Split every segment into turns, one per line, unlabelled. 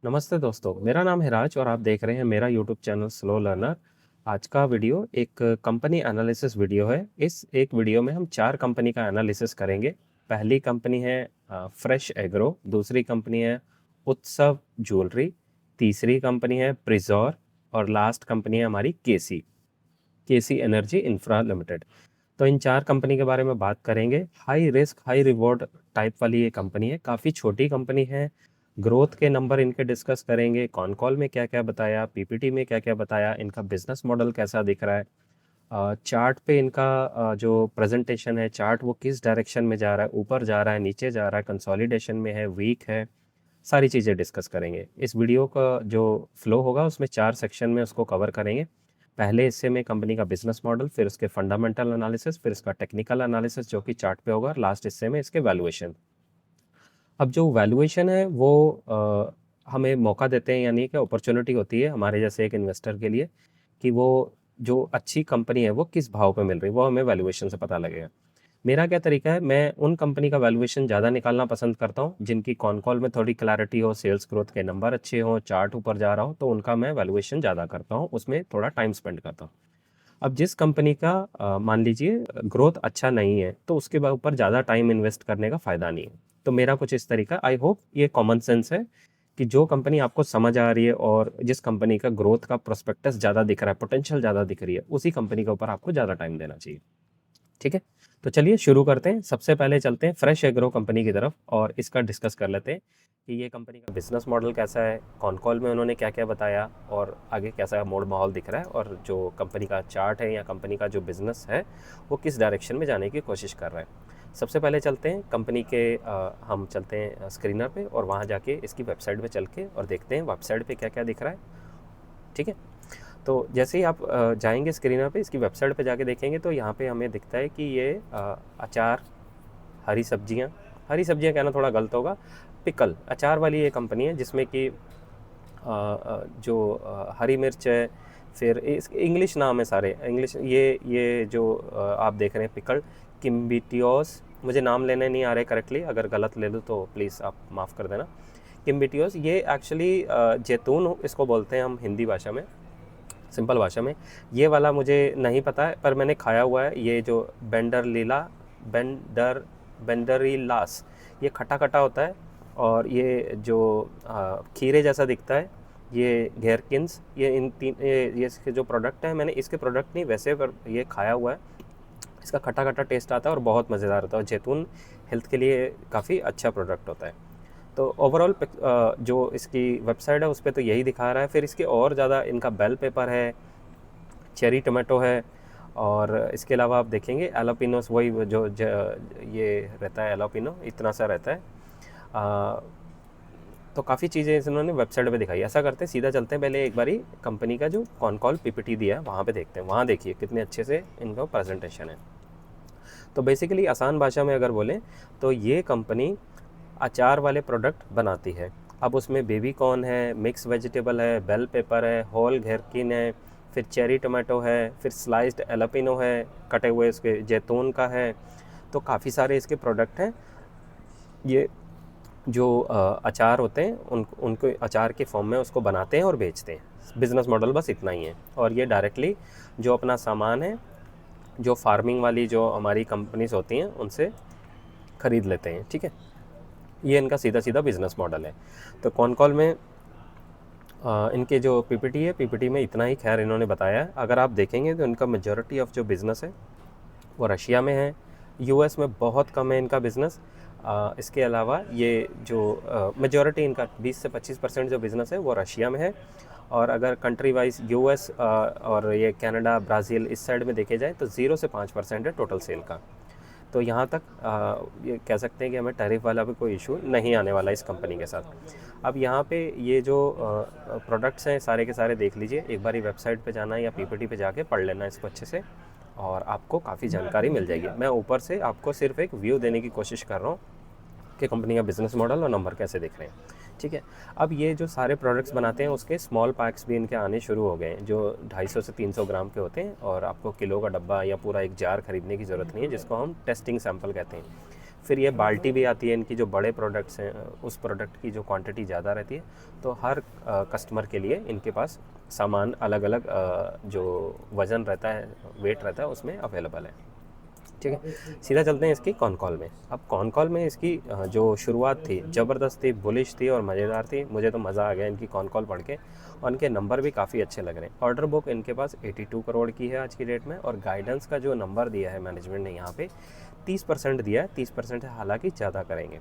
नमस्ते दोस्तों, मेरा नाम है राज और आप देख रहे हैं मेरा यूट्यूब चैनल स्लो लर्नर। आज का वीडियो एक कंपनी एनालिसिस वीडियो है। इस एक वीडियो में हम 4 कंपनी का एनालिसिस करेंगे। पहली कंपनी है फ्रेश एग्रो, दूसरी कंपनी है उत्सव ज्वेलरी, तीसरी कंपनी है प्रिजौर और लास्ट कंपनी है हमारी केसी एनर्जी इंफ्रा लिमिटेड। तो इन 4 कंपनी के बारे में बात करेंगे। High risk high reward type वाली ये कंपनी है, काफ़ी छोटी कंपनी है। ग्रोथ के नंबर इनके डिस्कस करेंगे, कॉन कॉल में क्या क्या बताया, पीपीटी में क्या क्या बताया, इनका बिजनेस मॉडल कैसा दिख रहा है, चार्ट पे इनका जो प्रेजेंटेशन है, चार्ट वो किस डायरेक्शन में जा रहा है, ऊपर जा रहा है, नीचे जा रहा है, कंसोलिडेशन में है, वीक है, सारी चीज़ें डिस्कस करेंगे। इस वीडियो का जो फ्लो होगा उसमें 4 सेक्शन में उसको कवर करेंगे। पहले हिस्से में कंपनी का बिजनेस मॉडल, फिर उसके फंडामेंटल एनालिसिस, फिर इसका टेक्निकल एनालिसिस जो कि चार्ट पे होगा, और लास्ट हिस्से में इसके वैल्यूएशन। अब जो वैल्यूएशन है वो हमें मौका देते हैं, यानी कि अपॉर्चुनिटी होती है हमारे जैसे एक इन्वेस्टर के लिए कि वो जो अच्छी कंपनी है वो किस भाव पे मिल रही है, वो हमें वैल्यूएशन से पता लगेगा। मेरा क्या तरीका है, मैं उन कंपनी का वैल्यूएशन ज़्यादा निकालना पसंद करता हूँ जिनकी कॉन कॉल में थोड़ी क्लैरिटी हो, सेल्स ग्रोथ के नंबर अच्छे हों, चार्ट ऊपर जा रहा हो, तो उनका मैं वैल्यूएशन ज़्यादा करता हूँ, उसमें थोड़ा टाइम स्पेंड करता हूँ। अब जिस कंपनी का मान लीजिए ग्रोथ अच्छा नहीं है, तो उसके ऊपर ज़्यादा टाइम इन्वेस्ट करने का फ़ायदा नहीं है। तो मेरा कुछ इस तरीका, आई होप ये कॉमन सेंस है कि जो कंपनी आपको समझ आ रही है और जिस कंपनी का ग्रोथ का प्रोस्पेक्टस ज़्यादा दिख रहा है, पोटेंशियल ज़्यादा दिख रही है, उसी कंपनी के ऊपर आपको ज़्यादा टाइम देना चाहिए। ठीक है, तो चलिए शुरू करते हैं। सबसे पहले चलते हैं फ्रेश एग्रो कंपनी की तरफ और इसका डिस्कस कर लेते हैं कि ये कंपनी का बिजनेस मॉडल कैसा है, कॉन कॉल में उन्होंने क्या क्या बताया और आगे कैसा मोड माहौल दिख रहा है, और जो कंपनी का चार्ट है या कंपनी का जो बिज़नेस है वो किस डायरेक्शन में जाने की कोशिश कर रहा है। सबसे पहले चलते हैं कंपनी के हम चलते हैं स्क्रीनर पे और वहाँ जाके इसकी वेबसाइट पे चल के और देखते हैं वेबसाइट पे क्या क्या दिख रहा है। ठीक है, तो जैसे ही आप जाएंगे स्क्रीनर पे, इसकी वेबसाइट पे जाके देखेंगे तो यहाँ पे हमें दिखता है कि ये अचार, हरी सब्जियाँ कहना थोड़ा गलत होगा, पिकल अचार वाली ये कंपनी है जिसमें कि जो हरी मिर्च है, फिर इस इंग्लिश नाम है सारे इंग्लिश। ये जो आप देख रहे हैं पिकल, किम्बिटियोस, मुझे नाम लेने नहीं आ रहे करेक्टली, अगर गलत ले लूँ तो प्लीज़ आप माफ़ कर देना। किम्बिटियोस ये एक्चुअली जैतून इसको बोलते हैं हम हिंदी भाषा में, सिंपल भाषा में। ये वाला मुझे नहीं पता है पर मैंने खाया हुआ है। ये जो बेंडरीलास, ये खट्टा खट्टा होता है और ये जो खीरे जैसा दिखता है, ये घेरकिन्स, ये इन तीन ये इसके जो प्रोडक्ट हैं, मैंने इसके प्रोडक्ट नहीं वैसे पर ये खाया हुआ है। इसका खट्टा खट्टा टेस्ट आता है और बहुत मज़ेदार होता है, और जैतून हेल्थ के लिए काफ़ी अच्छा प्रोडक्ट होता है। तो ओवरऑल जो इसकी वेबसाइट है उस पर तो यही दिखा रहा है। फिर इसके और ज़्यादा इनका बेल पेपर है, चेरी टमाटो है, और इसके अलावा आप देखेंगे एलोपिनोस, वही ये रहता है एलोपिनो, इतना सा रहता है। तो काफ़ी चीज़ें इन्होंने वेबसाइट पे दिखाई। ऐसा करते हैं सीधा चलते हैं, पहले एक बारी कंपनी का जो कॉन कॉल पीपीटी दिया है वहाँ पे देखते हैं। वहाँ देखिए कितने अच्छे से इनका प्रेजेंटेशन है। तो बेसिकली आसान भाषा में अगर बोलें तो ये कंपनी अचार वाले प्रोडक्ट बनाती है। अब उसमें बेबी कॉर्न है, मिक्स वेजिटेबल है, बेल पेपर है, होल घेरकिन है, फिर चेरी टमाटो है, फिर स्लाइस्ड एलोपिनो है, कटे हुए इसके जैतून का है। तो काफ़ी सारे इसके प्रोडक्ट हैं। ये जो अचार होते हैं उनको अचार के फॉर्म में उसको बनाते हैं और बेचते हैं। बिज़नेस मॉडल बस इतना ही है। और ये डायरेक्टली जो अपना सामान है, जो फार्मिंग वाली जो हमारी कंपनीज होती हैं उनसे ख़रीद लेते हैं। ठीक है, ये इनका सीधा सीधा बिज़नेस मॉडल है। तो कॉन कॉल में इनके जो पीपीटी है, पीपीटी में इतना ही खैर इन्होंने बताया है। अगर आप देखेंगे तो इनका मेजॉरिटी ऑफ जो बिज़नेस है वो रशिया में है, यूएस में बहुत कम है इनका बिज़नेस। इसके अलावा ये जो मेजॉरिटी इनका 20 से 25% जो बिज़नेस है वो रशिया में है। और अगर कंट्री वाइज यूएस और ये कनाडा, ब्राज़ील इस साइड में देखे जाए तो 0 से 5% है टोटल सेल का। तो यहाँ तक ये कह सकते हैं कि हमें टैरिफ वाला भी कोई इशू नहीं आने वाला इस कंपनी के साथ। अब यहाँ पे ये जो प्रोडक्ट्स हैं सारे के सारे देख लीजिए, एक बारी वेबसाइट पे जाना है या पीपीटी पे जाके पढ़ लेना इसको अच्छे से, और आपको काफ़ी जानकारी मिल जाएगी। मैं ऊपर से आपको सिर्फ एक व्यू देने की कोशिश कर रहा हूँ कि कंपनी का बिज़नेस मॉडल और नंबर कैसे दिख रहे हैं। ठीक है, अब ये जो सारे प्रोडक्ट्स बनाते हैं उसके स्मॉल पैक्स भी इनके आने शुरू हो गए हैं, जो 250 से 300 ग्राम के होते हैं, और आपको किलो का डब्बा या पूरा एक जार खरीदने की ज़रूरत नहीं है, जिसको हम टेस्टिंग सैंपल कहते हैं। फिर ये बाल्टी भी आती है इनकी, जो बड़े प्रोडक्ट्स हैं उस प्रोडक्ट की जो क्वांटिटी ज़्यादा रहती है, तो हर कस्टमर के लिए इनके पास सामान अलग अलग जो वज़न रहता है, वेट रहता है, उसमें अवेलेबल है। ठीक है, सीधा चलते हैं इसकी कॉन कॉल में। अब कॉन कॉल में इसकी जो शुरुआत थी ज़बरदस्त थी, बुलिश थी और मज़ेदार थी। मुझे तो मज़ा आ गया इनकी कॉन कॉल पढ़ के, और इनके नंबर भी काफ़ी अच्छे लग रहे हैं। ऑर्डर बुक इनके पास 82 करोड़ की है आज की डेट में, और गाइडेंस का जो नंबर दिया है मैनेजमेंट ने यहाँ पे 30% दिया है। 30% हालांकि ज़्यादा करेंगे।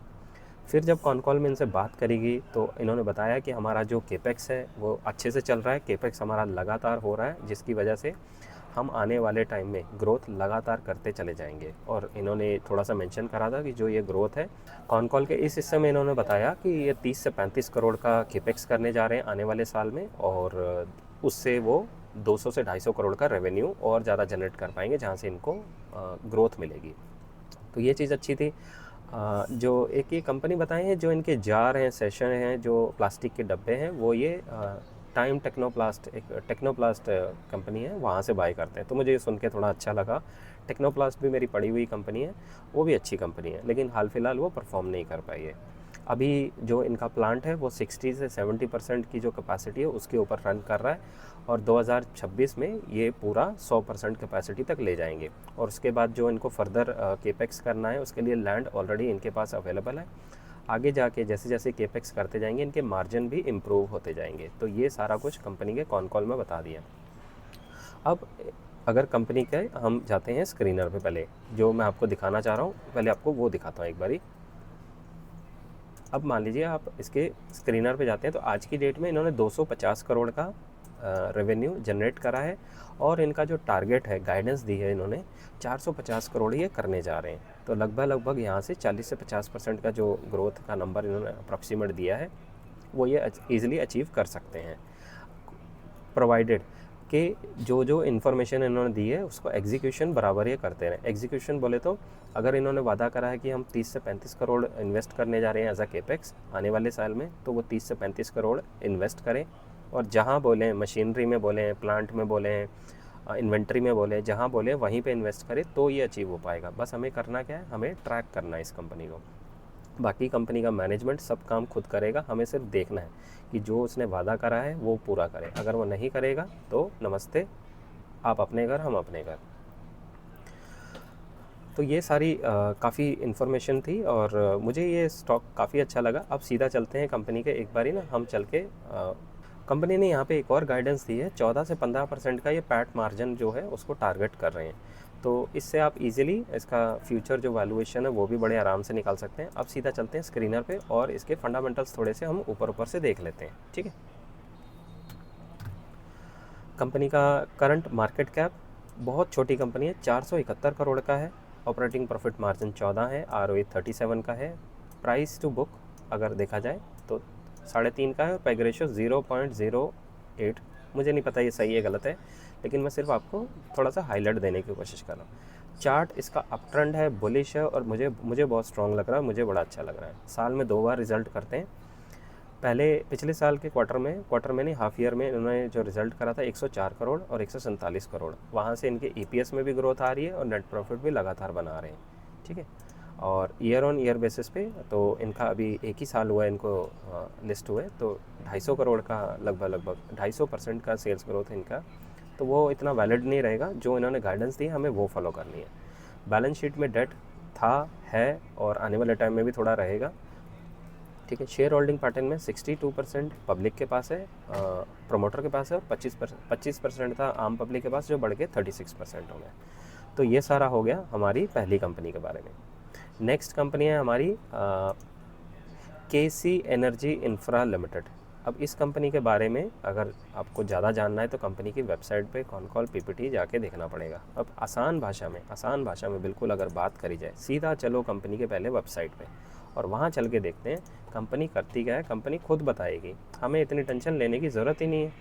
फिर जब कॉन कॉल में इनसे बात करेगी तो इन्होंने बताया कि हमारा जो केपेक्स है वो अच्छे से चल रहा है, केपेक्स हमारा लगातार हो रहा है, जिसकी वजह से हम आने वाले टाइम में ग्रोथ लगातार करते चले जाएंगे। और इन्होंने थोड़ा सा मेंशन करा था कि जो ये ग्रोथ है, कॉन कॉल के इस हिस्से में इन्होंने बताया कि ये 30 से 35 करोड़ का केपेक्स करने जा रहे हैं आने वाले साल में, और उससे वो 200 से 250 करोड़ का रेवेन्यू और ज़्यादा जनरेट कर पाएंगे, जहाँ से इनको ग्रोथ मिलेगी। तो ये चीज़ अच्छी थी। जो एक ये कंपनी बताए हैं, जो इनके जार हैं, सेशन हैं, जो प्लास्टिक के डब्बे हैं, वो ये टाइम टेक्नोप्लास्ट, एक टेक्नोप्लास्ट कंपनी है, वहाँ से बाय करते हैं। तो मुझे ये सुन के थोड़ा अच्छा लगा। टेक्नोप्लास्ट भी मेरी पड़ी हुई कंपनी है, वो भी अच्छी कंपनी है, लेकिन हाल फिलहाल वो परफॉर्म नहीं कर पाई है। अभी जो इनका प्लांट है वो 60 से 70% की जो कैपेसिटी है उसके ऊपर रन कर रहा है, और 2026 में ये पूरा 100% कैपेसिटी तक ले जाएंगे। और उसके बाद जो इनको फर्दर केपेक्स करना है, उसके लिए लैंड ऑलरेडी इनके पास अवेलेबल है। आगे जाके जैसे जैसे केपेक्स करते जाएंगे, इनके मार्जिन भी इम्प्रूव होते जाएंगे। तो ये सारा कुछ कंपनी के कॉन कॉल में बता दिया। अब अगर कंपनी के हम जाते हैं स्क्रीनर पे, पहले जो मैं आपको दिखाना चाह रहा हूँ, पहले आपको वो दिखाता हूँ एक बारी। अब मान लीजिए आप इसके स्क्रीनर पे जाते हैं, तो आज की डेट में इन्होंने 250 करोड़ का रेवेन्यू जनरेट करा है, और इनका जो टारगेट है, गाइडेंस दी है इन्होंने, 450 करोड़ ये करने जा रहे हैं। तो लगभग यहाँ से 40 से 50% का जो ग्रोथ का नंबर इन्होंने अप्रॉक्सीमेट दिया है, वो ये ईज़िली अचीव कर सकते हैं, प्रोवाइडेड कि जो जो इन्फॉर्मेशन इन्होंने दी है उसको एग्जीक्यूशन बराबर ये करते रहें। एग्जीक्यूशन बोले तो अगर इन्होंने वादा करा है कि हम 30 से 35 करोड़ इन्वेस्ट करने जा रहे हैं एज अ केपेक्स आने वाले साल में, तो वो 30 से 35 करोड़ इन्वेस्ट करें, और जहाँ बोलें, मशीनरी में बोलें, प्लांट में बोलें, इन्वेंट्री में बोलें, जहाँ बोलें वहीं पे इन्वेस्ट करें, तो ये अचीव हो पाएगा। बस हमें करना क्या है, हमें ट्रैक करना है इस कंपनी को। बाकी कंपनी का मैनेजमेंट सब काम खुद करेगा, हमें सिर्फ देखना है कि जो उसने वादा करा है वो पूरा करे। अगर वो नहीं करेगा तो नमस्ते, आप अपने घर, हम अपने घर। तो ये सारी काफ़ी इन्फॉर्मेशन थी, और मुझे ये स्टॉक काफ़ी अच्छा लगा। अब सीधा चलते हैं कंपनी के, एक बारी ना हम चल के कंपनी ने यहाँ पे एक और गाइडेंस दी है, 14 से 15% का ये पैट मार्जिन जो है उसको टारगेट कर रहे हैं। तो इससे आप इजीली इसका फ्यूचर जो वैल्यूएशन है वो भी बड़े आराम से निकाल सकते हैं। अब सीधा चलते हैं स्क्रीनर पे, और इसके फंडामेंटल्स थोड़े से हम ऊपर ऊपर से देख लेते हैं। ठीक है, कंपनी का करंट मार्केट कैप, बहुत छोटी कंपनी है, 471 करोड़ का है। ऑपरेटिंग प्रॉफिट मार्जिन 14 है, ROE 37 का है। प्राइस टू बुक अगर देखा जाए तो 3.5 का है, और पैग रेशियो 0.08। मुझे नहीं पता ये सही है गलत है, लेकिन मैं सिर्फ आपको थोड़ा सा हाईलाइट देने की कोशिश कर रहा हूँ। चार्ट इसका अप ट्रेंड है, बुलिश है, और मुझे बहुत स्ट्रॉन्ग लग रहा है, मुझे बड़ा अच्छा लग रहा है। साल में 2 बार रिजल्ट करते हैं। पहले पिछले साल के क्वार्टर में नहीं, हाफ ईयर में इन्होंने जो रिजल्ट करा था 104 करोड़ और 147 करोड़, वहाँ से इनके EPS में भी ग्रोथ आ रही है, और नेट प्रॉफिट भी लगातार बना रहे हैं। ठीक है, और ईयर ऑन ईयर बेसिस पे तो इनका अभी एक ही साल हुआ है इनको लिस्ट हुए, तो 250 करोड़ का लगभग 250% का सेल्स ग्रोथ है इनका। तो वो इतना वैलिड नहीं रहेगा, जो इन्होंने गाइडेंस दी हमें वो फॉलो करनी है। बैलेंस शीट में डेट था, है, और आने वाले टाइम में भी थोड़ा रहेगा। ठीक है, शेयर होल्डिंग पैटर्न में 62% पब्लिक के पास है, प्रमोटर के पास है, और 25% था आम पब्लिक के पास, जो बढ़ के 36% हो गया। तो ये सारा हो गया हमारी पहली कंपनी के बारे में। नेक्स्ट कंपनी है हमारी KC एनर्जी इंफ्रा लिमिटेड। अब इस कंपनी के बारे में अगर आपको ज़्यादा जानना है तो कंपनी की वेबसाइट पे कॉन कॉल PPT जाके देखना पड़ेगा। अब आसान भाषा में बिल्कुल अगर बात करी जाए, सीधा चलो कंपनी के पहले वेबसाइट पे, और वहाँ चल के देखते हैं कंपनी करती क्या है। कंपनी खुद बताएगी, हमें इतनी टेंशन लेने की ज़रूरत ही नहीं है।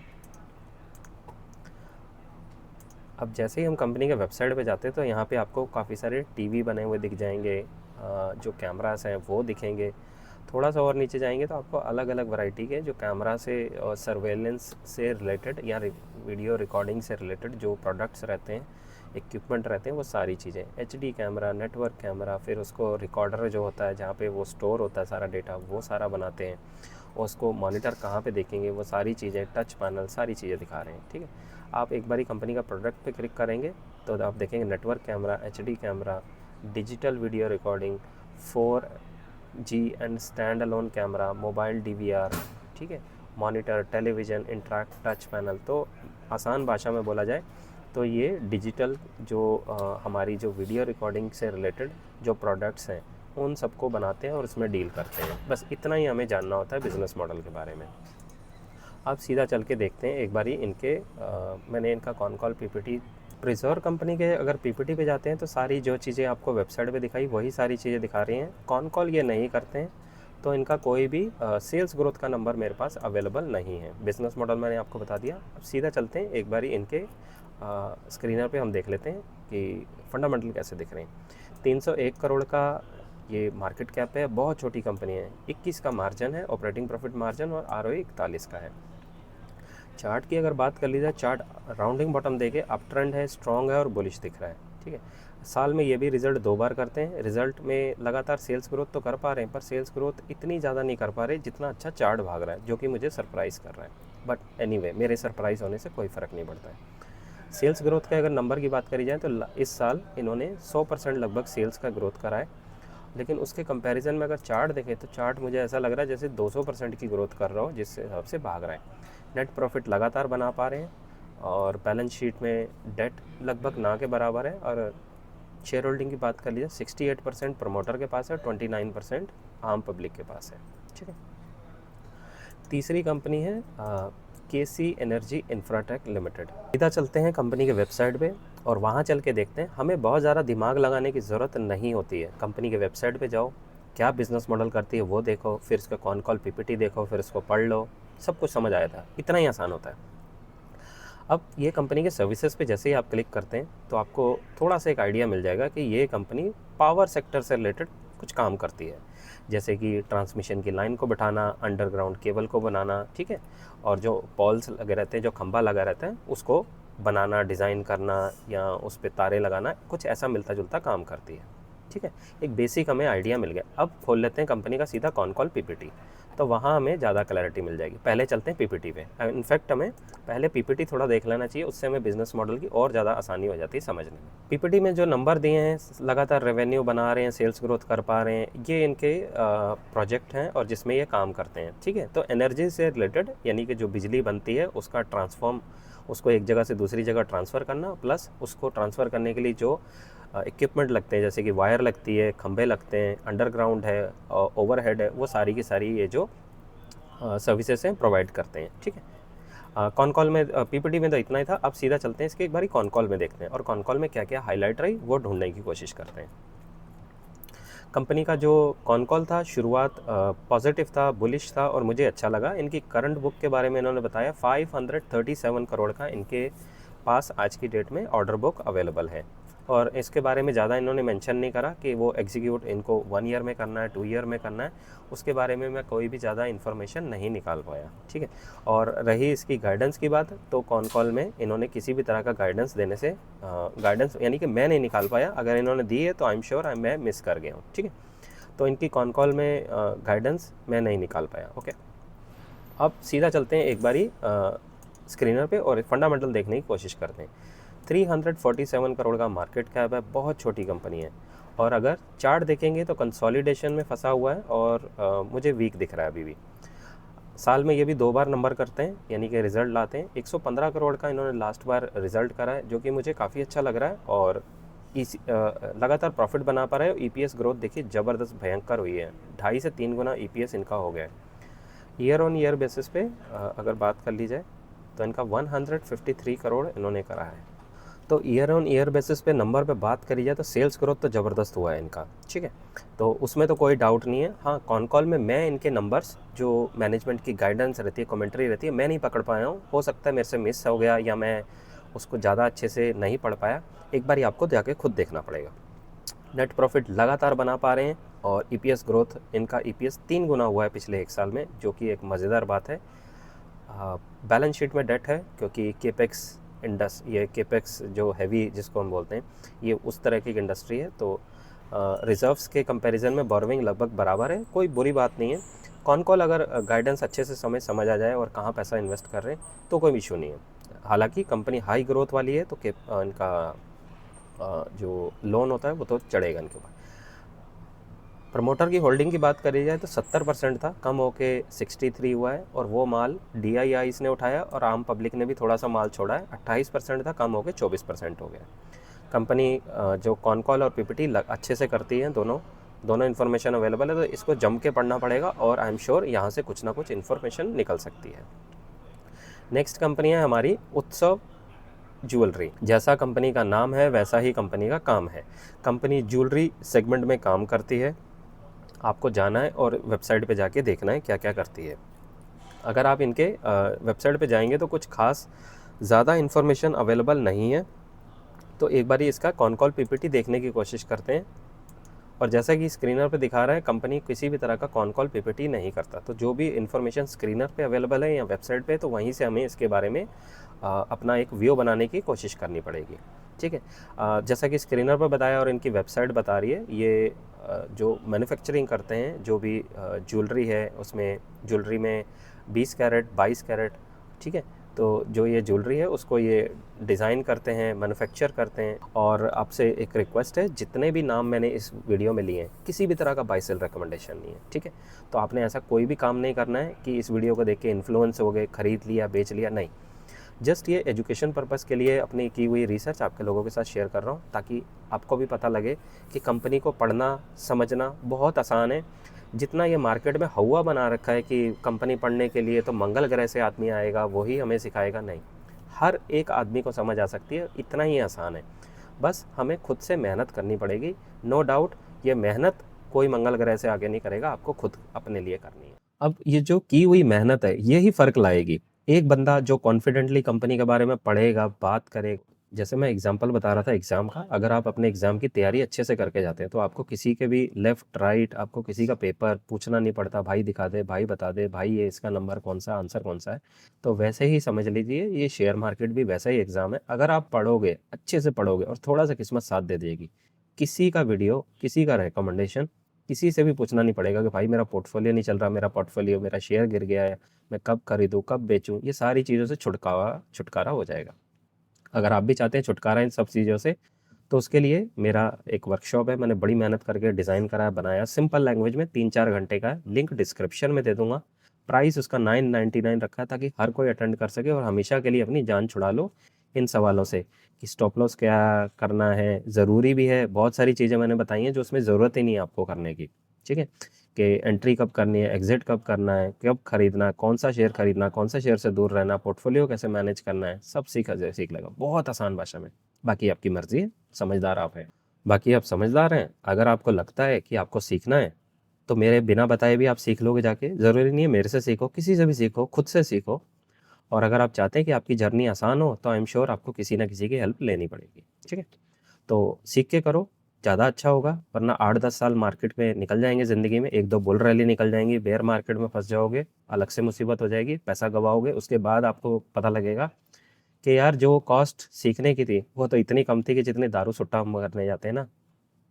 अब जैसे ही हम कंपनी के वेबसाइट पे जाते हैं तो यहाँ पे आपको काफ़ी सारे TV बने हुए दिख जाएंगे, जो कैमरास हैं वो दिखेंगे। थोड़ा सा और नीचे जाएंगे तो आपको अलग अलग वैरायटी के जो कैमरा से सर्वेलेंस से रिलेटेड या वीडियो रिकॉर्डिंग से रिलेटेड जो प्रोडक्ट्स रहते हैं इक्विपमेंट रहते हैं वो सारी चीज़ें, एचडी कैमरा, नेटवर्क कैमरा, फिर उसको रिकॉर्डर जो होता है जहाँ पे वो स्टोर होता है सारा डेटा, वो सारा बनाते हैं। और उसको मॉनिटर कहाँ पे देखेंगे, वो सारी चीज़ें, टच पैनल, सारी चीज़ें दिखा रहे हैं। ठीक है, आप एक बारी कंपनी का प्रोडक्ट पे क्लिक करेंगे तो आप देखेंगे network camera, HD camera, digital video recording, 4G and stand alone camera, mobile DVR, ठीक है, monitor, television, interact, touch panel. तो आसान भाषा में बोला जाए तो ये डिजिटल जो हमारी जो वीडियो रिकॉर्डिंग से रिलेटेड जो प्रोडक्ट्स हैं उन सबको बनाते हैं और उसमें डील करते हैं। बस इतना ही हमें जानना होता है बिज़नेस मॉडल के बारे में। अब सीधा चल के देखते हैं एक बारी इनके मैंने इनका con call PPT, preserve company के अगर PPT पे जाते हैं तो सारी जो चीज़ें आपको वेबसाइट पे दिखाई वही सारी चीज़ें दिखा रही हैं। कॉन कॉल ये नहीं करते हैं, तो इनका कोई भी सेल्स ग्रोथ का नंबर मेरे पास अवेलेबल नहीं है। बिज़नेस मॉडल मैंने आपको बता दिया। अब सीधा चलते हैं एक बारी इनके स्क्रीनर पे हम देख लेते हैं कि फंडामेंटल कैसे दिख रहे हैं। 301 करोड़ का ये मार्केट कैप है, बहुत छोटी कंपनी है। 21 का मार्जिन है, ऑपरेटिंग प्रॉफिट मार्जिन, और ROE 41 का है। चार्ट की अगर बात कर ली जाए, चार्ट राउंडिंग बॉटम देके अप ट्रेंड है, स्ट्रॉन्ग है और बुलिश दिख रहा है। ठीक है, साल में ये भी रिजल्ट 2 बार करते हैं। रिजल्ट में लगातार सेल्स ग्रोथ तो कर पा रहे हैं, पर सेल्स ग्रोथ इतनी ज़्यादा नहीं कर पा रहे जितना अच्छा चार्ट भाग रहा है, जो कि मुझे सरप्राइज़ कर रहा है। बट एनीवे, मेरे सरप्राइज़ होने से कोई फ़र्क नहीं पड़ता है। सेल्स ग्रोथ का अगर नंबर की बात करी जाए तो इस साल इन्होंने 100% लगभग सेल्स का ग्रोथ करा है। लेकिन उसके कंपैरिजन में अगर चार्ट देखें तो चार्ट मुझे ऐसा लग रहा है जैसे 200% की ग्रोथ कर रहा हो, जिस हिसाब से भाग रहा है। नेट प्रॉफिट लगातार बना पा रहे हैं और बैलेंस शीट में डेट लगभग ना के बराबर है। और शेयर होल्डिंग की बात कर लीजिए, 68% प्रमोटर के पास है, 29% आम पब्लिक के पास है। ठीक है, तीसरी कंपनी है KC एनर्जी इंफ्राटेक लिमिटेड। सीधा चलते हैं कंपनी के वेबसाइट पे और वहाँ चल के देखते हैं। हमें बहुत ज़्यादा दिमाग लगाने की ज़रूरत नहीं होती है। कंपनी के वेबसाइट पे जाओ, क्या बिज़नेस मॉडल करती है वो देखो, फिर उसका कॉन कॉल PPT देखो, फिर उसको पढ़ लो, सब कुछ समझ आया था। इतना ही आसान होता है। अब ये कंपनी के सर्विसेज पे जैसे ही आप क्लिक करते हैं तो आपको थोड़ा सा एक आइडिया मिल जाएगा कि ये कंपनी पावर सेक्टर से रिलेटेड कुछ काम करती है, जैसे कि ट्रांसमिशन की लाइन को बिठाना, अंडरग्राउंड केबल को बनाना, ठीक है, और जो पॉल्स लगे रहते हैं, जो खंभा लगा रहता है, उसको बनाना, डिज़ाइन करना या उस पर तारे लगाना, कुछ ऐसा मिलता जुलता काम करती है। ठीक है, एक बेसिक हमें आइडिया मिल गया। अब खोल लेते हैं कंपनी का सीधा कॉन कॉल PPT, तो वहाँ हमें ज़्यादा क्लैरिटी मिल जाएगी। पहले चलते हैं PPT पे। इनफैक्ट हमें पहले PPT थोड़ा देख लेना चाहिए, उससे हमें बिज़नेस मॉडल की और ज़्यादा आसानी हो जाती है समझने में। PPT में जो नंबर दिए हैं, लगातार रेवेन्यू बना रहे हैं, सेल्स ग्रोथ कर पा रहे हैं, ये इनके प्रोजेक्ट हैं और जिसमें ये काम करते हैं। ठीक है, तो एनर्जी से रिलेटेड, यानी कि जो बिजली बनती है उसका ट्रांसफॉर्म, उसको एक जगह से दूसरी जगह ट्रांसफ़र करना, प्लस उसको ट्रांसफ़र करने के लिए जो इक्विपमेंट लगते हैं, जैसे कि वायर लगती है, खंभे लगते हैं, अंडरग्राउंड है, ओवरहेड है, वो सारी की सारी ये जो सर्विसेज हैं प्रोवाइड करते हैं। ठीक है, कॉन कॉल में PPT में तो इतना ही था। अब सीधा चलते हैं इसके एक बारी कॉन कॉल में देखते हैं और कॉन कॉल में क्या क्या हाईलाइट रही वो ढूंढने की कोशिश करते हैं। कंपनी का जो कॉन कॉल था, शुरुआत पॉजिटिव था, बुलिश था और मुझे अच्छा लगा। इनकी करंट बुक के बारे में इन्होंने बताया 537 करोड़ का इनके पास आज की डेट में ऑर्डर बुक अवेलेबल है। और इसके बारे में ज़्यादा इन्होंने मेंशन नहीं करा कि वो एग्जीक्यूट इनको 1 ईयर में करना है, 2 ईयर में करना है। उसके बारे में मैं कोई भी ज़्यादा इन्फॉर्मेशन नहीं निकाल पाया। ठीक है, और रही इसकी गाइडेंस की बात, तो कॉन कॉल में इन्होंने किसी भी तरह का गाइडेंस देने से गाइडेंस यानी कि मैं नहीं निकाल पाया। अगर इन्होंने दी है तो आई एम श्योर मैं मिस कर गया हूँ। ठीक है, तो इनकी कॉन कॉल में गाइडेंस मैं नहीं निकाल पाया। ओके, अब सीधा चलते हैं एक बारी स्क्रीनर पे और फंडामेंटल देखने की कोशिश करते हैं। 347 करोड़ का मार्केट कैप है, बहुत छोटी कंपनी है। और अगर चार्ट देखेंगे तो कंसोलिडेशन में फंसा हुआ है और मुझे वीक दिख रहा है अभी भी। साल में ये भी 2 बार नंबर करते हैं, यानी कि रिज़ल्ट लाते हैं। 115 करोड़ का इन्होंने लास्ट बार रिज़ल्ट करा है, जो कि मुझे काफ़ी अच्छा लग रहा है। और लगातार प्रॉफिट बना पा रहे हैं। EPS ग्रोथ देखिए ज़बरदस्त भयंकर हुई है, 2.5 से 3 गुना EPS इनका हो गया है। ईयर ऑन ईयर बेसिस पे अगर बात कर ली जाए तो इनका 153 करोड़ इन्होंने करा है। तो ईयर ऑन ईयर बेसिस पे नंबर पे बात करी जाए तो सेल्स ग्रोथ तो ज़बरदस्त हुआ है इनका। ठीक है, तो उसमें तो कोई डाउट नहीं है। हाँ, कॉन कॉल में मैं इनके नंबर्स, जो मैनेजमेंट की गाइडेंस रहती है, कमेंट्री रहती है, मैं नहीं पकड़ पाया हूँ। हो सकता है मेरे से मिस हो गया या मैं उसको ज़्यादा अच्छे से नहीं पढ़ पाया। एक बार आपको जाके खुद देखना पड़ेगा। नेट प्रॉफिट लगातार बना पा रहे हैं और EPS ग्रोथ, इनका EPS 3 गुना हुआ है पिछले 1 साल में, जो कि एक मज़ेदार बात है। बैलेंस शीट में डेट है क्योंकि केपेक्स ये केपेक्स जो हैवी जिसको हम बोलते हैं, ये उस तरह की इंडस्ट्री है। तो रिजर्व्स के कंपैरिजन में बोरोइंग लगभग बराबर है, कोई बुरी बात नहीं है। कॉल अगर गाइडेंस अच्छे से समझ आ जाए और कहाँ पैसा इन्वेस्ट कर रहे हैं तो कोई इशू नहीं है। हालांकि कंपनी हाई ग्रोथ वाली है तो इनका जो लोन होता है वो तो चढ़ेगा इनके ऊपर। प्रमोटर की होल्डिंग की बात करी जाए तो 70% था, कम होके 63 हुआ है, और वो माल DIIs ने उठाया और आम पब्लिक ने भी थोड़ा सा माल छोड़ा है। 28% था, कम होके 24% हो गया। कंपनी जो कॉल और PPT अच्छे से करती है, दोनों इन्फॉर्मेशन अवेलेबल है, तो इसको जम के पढ़ना पड़ेगा और आई एम श्योर यहाँ से कुछ ना कुछ इन्फॉर्मेशन निकल सकती है। नेक्स्ट कंपनी है हमारी उत्सव ज्वेलरी। जैसा कंपनी का नाम है वैसा ही कंपनी का काम है। कंपनी ज्वेलरी सेगमेंट में काम करती है, आपको जाना है और वेबसाइट पे जाके देखना है क्या क्या करती है। अगर आप इनके वेबसाइट पे जाएंगे तो कुछ खास ज़्यादा इन्फॉर्मेशन अवेलेबल नहीं है, तो एक बार इसका कॉल PPT देखने की कोशिश करते हैं। और जैसा कि स्क्रीनर पे दिखा रहा है, कंपनी किसी भी तरह का कॉल PPT नहीं करता, तो जो भी इन्फॉर्मेशन स्क्रीनर पे अवेलेबल है या वेबसाइट पे, तो वहीं से हमें इसके बारे में अपना एक व्यू बनाने की कोशिश करनी पड़ेगी। ठीक है, जैसा कि स्क्रीनर पर बताया और इनकी वेबसाइट बता रही है, ये जो मैन्युफैक्चरिंग करते हैं जो भी ज्वेलरी है, उसमें ज्वेलरी में 20 कैरेट 22 कैरेट, ठीक है, तो जो ये ज्वेलरी है उसको ये डिज़ाइन करते हैं, मैन्युफैक्चर करते हैं। और आपसे एक रिक्वेस्ट है, जितने भी नाम मैंने इस वीडियो में लिए हैं, किसी भी तरह का बाय सेल रिकमेंडेशन नहीं है, ठीक है। तो आपने ऐसा कोई भी काम नहीं करना है कि इस वीडियो को देख के इन्फ्लुएंस हो गए, ख़रीद लिया, बेच लिया, नहीं। जस्ट ये एजुकेशन पर्पज़ के लिए अपनी की हुई रिसर्च आपके लोगों के साथ शेयर कर रहा हूँ, ताकि आपको भी पता लगे कि कंपनी को पढ़ना समझना बहुत आसान है। जितना ये मार्केट में हवा बना रखा है कि कंपनी पढ़ने के लिए तो मंगल ग्रह से आदमी आएगा वही हमें सिखाएगा, नहीं, हर एक आदमी को समझ आ सकती है, इतना ही आसान है। बस हमें खुद से मेहनत करनी पड़ेगी। नो डाउट ये मेहनत कोई मंगल ग्रह से आगे नहीं करेगा, आपको खुद अपने लिए करनी है। अब ये जो की हुई मेहनत है यही फ़र्क लाएगी। एक बंदा जो कॉन्फिडेंटली कंपनी के बारे में पढ़ेगा, बात करेगा, जैसे मैं एग्जांपल बता रहा था एग्ज़ाम का, अगर आप अपने एग्ज़ाम की तैयारी अच्छे से करके जाते हैं तो आपको किसी के भी लेफ़्ट राइट, आपको किसी का पेपर पूछना नहीं पड़ता, भाई दिखा दे, भाई बता दे, भाई ये इसका नंबर कौन सा, आंसर कौन सा है। तो वैसे ही समझ लीजिए ये शेयर मार्केट भी वैसा ही एग्ज़ाम है। अगर आप पढ़ोगे, अच्छे से पढ़ोगे और थोड़ा सा किस्मत साथ दे देगी, किसी का वीडियो, किसी का रिकमेंडेशन, किसी से भी पूछना नहीं पड़ेगा कि भाई मेरा पोर्टफोलियो नहीं चल रहा, मेरा शेयर गिर गया है, मैं कब खरीदूँ, कब बेचूँ, ये सारी चीज़ों से छुटकारा हो जाएगा। अगर आप भी चाहते हैं छुटकारा इन सब चीज़ों से, तो उसके लिए मेरा एक वर्कशॉप है, मैंने बड़ी मेहनत करके डिज़ाइन करा है, बनाया, सिंपल लैंग्वेज में 3-4 घंटे का है, लिंक डिस्क्रिप्शन में दे दूँगा। प्राइस उसका 999 रखा है ताकि हर कोई अटेंड कर सके और हमेशा के लिए अपनी जान छुड़ा लो इन सवालों से कि स्टॉप लॉस क्या करना है, ज़रूरी भी है। बहुत सारी चीज़ें मैंने बताई हैं जो उसमें ज़रूरत ही नहीं है आपको करने की, ठीक है? कि एंट्री कब करनी है, एग्ज़िट कब करना है, कब खरीदना है, कौन सा शेयर खरीदना है, कौन सा शेयर से दूर रहना, पोर्टफोलियो कैसे मैनेज करना है, सब सीख लेगा बहुत आसान भाषा में। बाकी आपकी मर्ज़ी है, समझदार आप हैं। बाकी आप समझदार हैं, अगर आपको लगता है कि आपको सीखना है, तो मेरे बिना बताए भी आप सीख लोगे जाके। ज़रूरी नहीं है मेरे से सीखो, किसी से भी सीखो, खुद से सीखो। और अगर आप चाहते हैं कि आपकी जर्नी आसान हो, तो आई एम श्योर आपको किसी न किसी की हेल्प लेनी पड़ेगी, ठीक है? तो सीख के करो, ज़्यादा अच्छा होगा, वरना 8-10 साल मार्केट में निकल जाएँगे ज़िंदगी में, 1-2 बुल रैली निकल जाएँगी, बेयर मार्केट में फँस जाओगे, अलग से मुसीबत हो जाएगी, पैसा गँवाओगे, उसके बाद आपको पता लगेगा कि यार जो कॉस्ट सीखने की थी, वो तो इतनी कम थी कि जितनी दारू सुट्टा हम करने जाते हैं ना,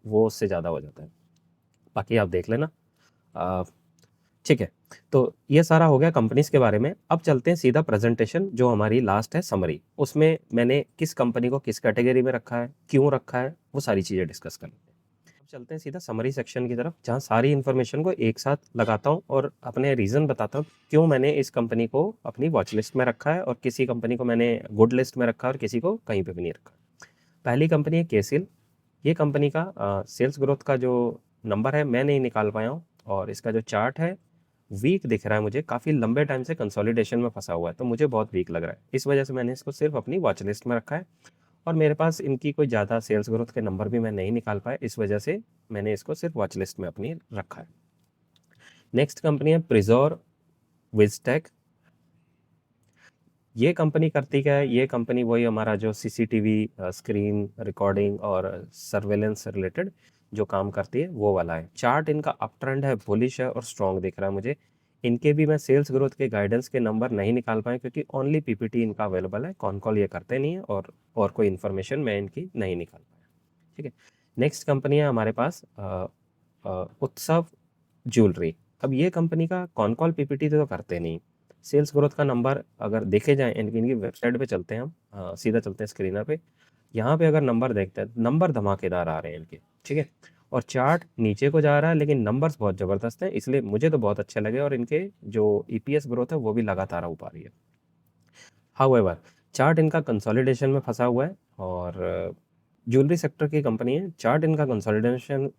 वो उससे ज़्यादा हो जाता है। बाकी आप देख लेना। अ, ठीक है, तो ये सारा हो गया कंपनीज़ के बारे में। अब चलते हैं सीधा प्रेज़ेंटेशन जो हमारी लास्ट है समरी। उसमें मैंने किस कंपनी को किस कैटेगरी में रखा है, क्यों रखा है, वो सारी चीज़ें डिस्कस कर लेते हैं। अब चलते हैं सीधा समरी सेक्शन की तरफ, जहाँ सारी इन्फॉर्मेशन को एक साथ लगाता हूँ और अपने रीज़न बताता हूँ, क्यों मैंने इस कंपनी को अपनी वॉच लिस्ट में रखा है और किसी कंपनी को मैंने गुड लिस्ट में रखा है और किसी को कहीं पे भी नहीं रखा। पहली कंपनी है केसिल। ये कंपनी का सेल्स ग्रोथ का जो नंबर है मैं नहीं निकाल पाया हूँ और इसका जो चार्ट है वीक दिख रहा है मुझे, काफ़ी लंबे टाइम से कंसोलिडेशन में फंसा हुआ है, तो मुझे बहुत वीक लग रहा है। इस वजह से मैंने इसको सिर्फ अपनी वॉच लिस्ट में रखा है और मेरे पास इनकी कोई ज़्यादा सेल्स ग्रोथ के नंबर भी मैं नहीं निकाल पाया, इस वजह से मैंने इसको सिर्फ वॉच लिस्ट में अपनी रखा है। नेक्स्ट कंपनी है प्रिजोर विजटेक। ये कंपनी करती क्या है, ये कंपनी वही हमारा जो सीसीटीवी स्क्रीन रिकॉर्डिंग और सर्वेलेंस से रिलेटेड जो काम करती है वो वाला है। चार्ट इनका अप ट्रेंड है, बुलिश है और स्ट्रॉन्ग दिख रहा है मुझे। इनके भी मैं सेल्स ग्रोथ के गाइडेंस के नंबर नहीं निकाल पाए क्योंकि ओनली पीपीटी इनका अवेलेबल है, कॉन कॉल ये करते नहीं है और कोई इन्फॉर्मेशन मैं इनकी नहीं निकाल पाया। ठीक है, नेक्स्ट कंपनी है हमारे पास उत्सव ज्वेलरी। अब ये कंपनी का कॉन कॉल पीपीटी तो करते नहीं, सेल्स ग्रोथ का नंबर अगर देखे जाएँ इनकी वेबसाइट पे चलते हैं हम, सीधा चलते हैं स्क्रीनर पे। यहाँ पे अगर नंबर देखते हैं, नंबर धमाकेदार आ रहे हैं इनके, ठीक है, और चार्ट नीचे को जा रहा है लेकिन नंबर्स बहुत ज़बरदस्त हैं, इसलिए मुझे तो बहुत अच्छे लगे और इनके जो ईपीएस ग्रोथ है वो भी लगातार हो पा रही है। हाउएवर चार्ट इनका कंसोलिडेशन में फंसा हुआ है और ज्वेलरी सेक्टर की कंपनी है, चार्ट इनका कंसोलिडेशन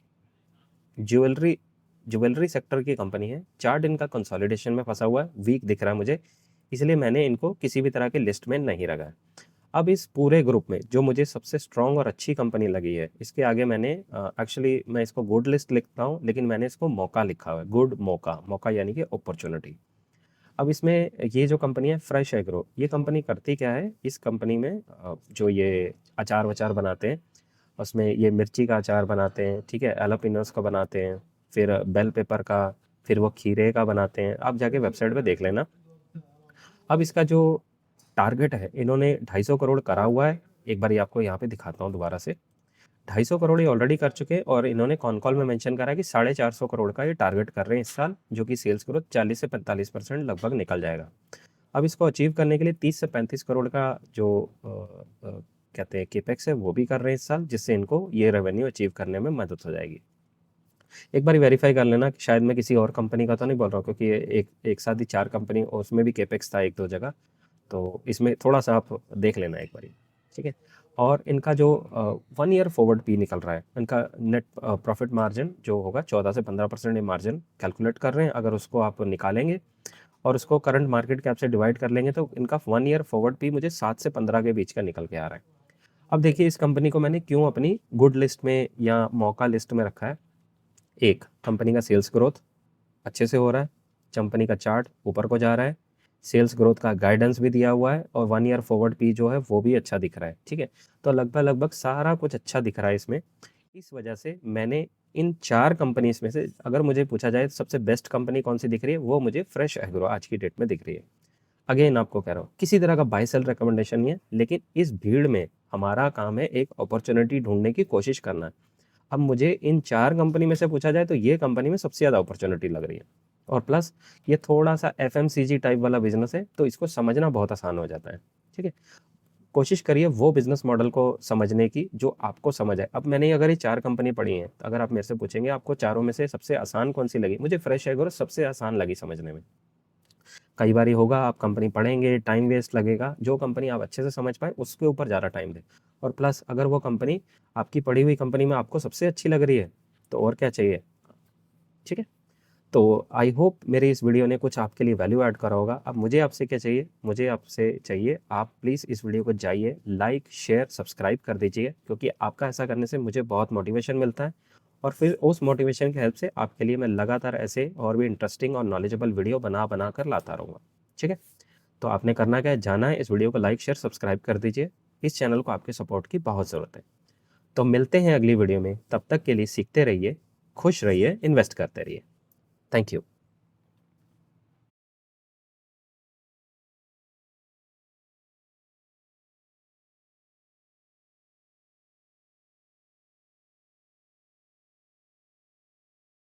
ज्वेलरी सेक्टर की कंपनी है, चार्ट इनका कंसोलिडेशन में फंसा हुआ है, वीक दिख रहा है मुझे, इसलिए मैंने इनको किसी भी तरह की लिस्ट में नहीं रखा है। अब इस पूरे ग्रुप में जो मुझे सबसे स्ट्रॉन्ग और अच्छी कंपनी लगी है, इसके आगे मैंने एक्चुअली मैं इसको गुड लिस्ट लिखता हूँ लेकिन मैंने इसको मौका लिखा हुआ है, गुड मौका, मौका यानी कि अपॉर्चुनिटी। अब इसमें ये जो कंपनी है फ्रेश एग्रो, ये कंपनी करती क्या है, इस कंपनी में जो ये अचार वचार बनाते हैं, उसमें ये मिर्ची का अचार बनाते हैं, ठीक है, एलोपिनोस का बनाते हैं, फिर बेल पेपर का, फिर वो खीरे का बनाते हैं, आप जाके वेबसाइट पे देख लेना। अब इसका जो टारगेट है, इन्होंने 250 करोड़ करा हुआ है, एक बार आपको यहाँ पे दिखाता हूँ दोबारा से। 250 करोड़ ये ऑलरेडी कर चुके हैं और इन्होंने कॉन कॉल में मेंशन करा है कि 450 करोड़ का ये टारगेट कर रहे हैं इस साल, जो कि सेल्स ग्रोथ 40 से 45% लगभग निकल जाएगा। अब इसको अचीव करने के लिए 30 से 35 करोड़ का जो कहते हैं केपेक्स है वो भी कर रहे हैं इस साल, जिससे इनको ये रेवेन्यू अचीव करने में मदद हो जाएगी। एक बार वेरीफाई कर लेना कि शायद मैं किसी और कंपनी का तो नहीं बोल रहा हूँ, क्योंकि एक साथ ही 4 कंपनी, उसमें भी केपेक्स था 1-2 जगह, तो इसमें थोड़ा-सा आप देख लेना एक बारी, ठीक है? और इनका जो 1 ईयर फॉरवर्ड पी निकल रहा है, इनका नेट प्रॉफिट मार्जिन जो होगा 14 से 15% ये मार्जिन कैलकुलेट कर रहे हैं। अगर उसको आप निकालेंगे और उसको करंट मार्केट कैप से डिवाइड कर लेंगे तो इनका 1 ईयर फॉरवर्ड पी मुझे 7 से 15 के बीच का निकल के आ रहा है। अब देखिए इस कंपनी को मैंने क्यों अपनी गुड लिस्ट में या मौका लिस्ट में रखा है। एक, कंपनी का सेल्स ग्रोथ अच्छे से हो रहा है, कंपनी का चार्ट ऊपर को जा रहा है, सेल्स ग्रोथ का गाइडेंस भी दिया हुआ है और 1 ईयर फॉरवर्ड पी जो है वो भी अच्छा दिख रहा है, ठीक है? तो लगभग सारा कुछ अच्छा दिख रहा है इसमें। इस वजह से मैंने इन 4 कंपनीज़ में से अगर मुझे पूछा जाए सबसे बेस्ट कंपनी कौन-सी दिख रही है, वो मुझे फ्रेश एग्रो आज की डेट में दिख रही है। अगेन आपको कह रहा हूँ, किसी तरह का बाय सेल रिकमेंडेशन नहीं है, लेकिन इस भीड़ में हमारा काम है एक अपॉर्च्युनिटी ढूँढने की कोशिश करना है। अब मुझे इन 4 कंपनी में से पूछा जाए तो ये कंपनी में सबसे ज़्यादा अपॉर्च्युनिटी लग रही है और प्लस ये थोड़ा-सा एफएमसीजी टाइप वाला बिज़नेस है, तो इसको समझना बहुत आसान हो जाता है, ठीक है? कोशिश करिए वो बिज़नेस मॉडल को समझने की जो आपको समझ आए। अब मैंने अगर ये 4 कंपनी पढ़ी हैं, अगर आप मेरे से पूछेंगे आपको चारों में से सबसे आसान कौन-सी लगी? मुझे फ्रेश एग्रो सबसे आसान लगी समझने में। कई बारी होगा आप कंपनी पढ़ेंगे, टाइम वेस्ट लगेगा, जो कंपनी आप अच्छे से समझ पाएँ उसके ऊपर ज़्यादा टाइम दें। और प्लस अगर वो कंपनी आपकी पढ़ी हुई कंपनी में आपको सबसे अच्छी लग रही है, तो और क्या चाहिए, ठीक है? तो आई होप मेरी इस वीडियो ने कुछ आपके लिए वैल्यू ऐड करा होगा। अब मुझे आपसे क्या चाहिए? मुझे आपसे चाहिए आप प्लीज़ इस वीडियो को जाइए, लाइक, शेयर, सब्सक्राइब कर दीजिए, क्योंकि आपका ऐसा करने से मुझे बहुत मोटिवेशन मिलता है और फिर उस मोटिवेशन की हेल्प से आपके लिए मैं लगातार ऐसे और भी इंटरेस्टिंग और नॉलेजेबल वीडियो बना कर लाता रहूँगा, ठीक है? तो आपने करना क्या है, जाना है, इस वीडियो को लाइक, शेयर, सब्सक्राइब कर दीजिए। इस चैनल को आपके सपोर्ट की बहुत ज़रूरत है। तो मिलते हैं अगली वीडियो में, तब तक के लिए सीखते रहिए, खुश रहिए, इन्वेस्ट करते रहिए। Thank you.